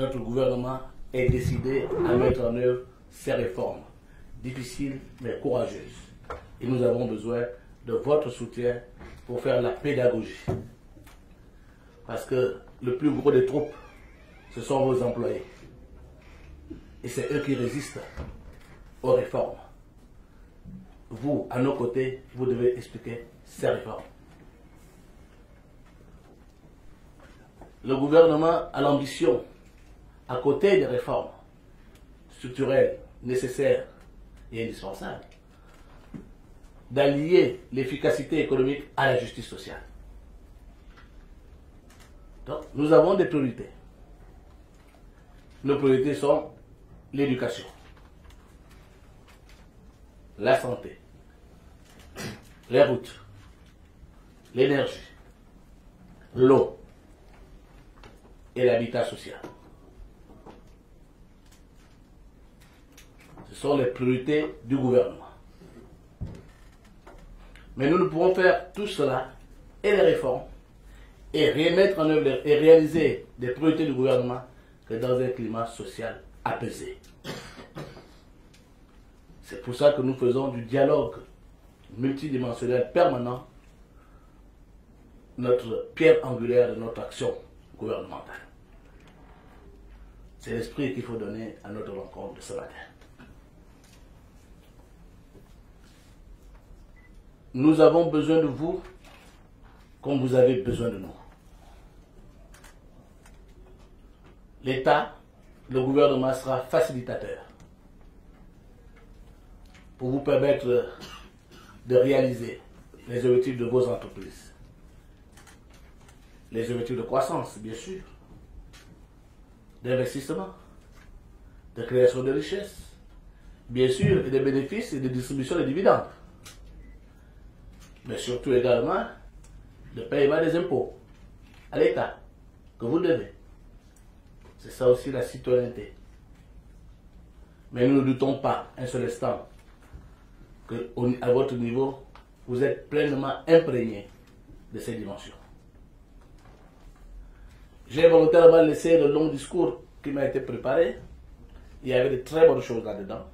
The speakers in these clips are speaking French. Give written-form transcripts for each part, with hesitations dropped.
notre gouvernement est décidé à mettre en œuvre ces réformes, difficiles mais courageuses. Et nous avons besoin de votre soutien pour faire la pédagogie. Parce que le plus gros des troupes, ce sont vos employés. Et c'est eux qui résistent aux réformes. Vous, à nos côtés, vous devez expliquer ces réformes. Le gouvernement a l'ambition, à côté des réformes structurelles nécessaires et indispensables, d'allier l'efficacité économique à la justice sociale. Donc, nous avons des priorités. Nos priorités sont l'éducation, la santé, les routes, l'énergie, l'eau et l'habitat social. Ce sont les priorités du gouvernement. Mais nous ne pouvons faire tout cela et les réformes et remettre en œuvre et réaliser des priorités du gouvernement que dans un climat social apaisé. C'est pour ça que nous faisons du dialogue multidimensionnel permanent notre pierre angulaire de notre action gouvernementale. C'est l'esprit qu'il faut donner à notre rencontre de ce matin. Nous avons besoin de vous comme vous avez besoin de nous. L'État, le gouvernement sera facilitateur pour vous permettre de réaliser les objectifs de vos entreprises. Les objectifs de croissance, bien sûr, d'investissement, de création de richesses, bien sûr, et des bénéfices et de distribution des dividendes. Mais surtout également de paiement des impôts à l'État que vous devez. C'est ça aussi la citoyenneté. Mais nous ne doutons pas un seul instant qu'à votre niveau, vous êtes pleinement imprégné de ces dimensions. J'ai volontairement laissé le long discours qui m'a été préparé. Il y avait de très bonnes choses là-dedans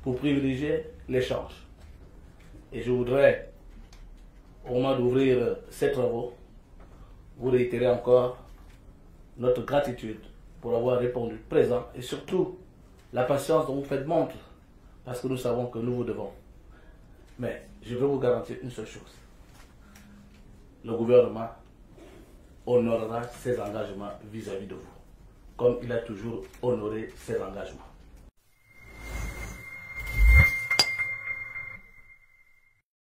pour privilégier l'échange. Et je voudrais, au moment d'ouvrir ces travaux, vous réitérer encore notre gratitude pour avoir répondu présent et surtout la patience dont vous faites montre parce que nous savons que nous vous devons. Mais je veux vous garantir une seule chose. Le gouvernement honorera ses engagements vis-à-vis de vous, comme il a toujours honoré ses engagements.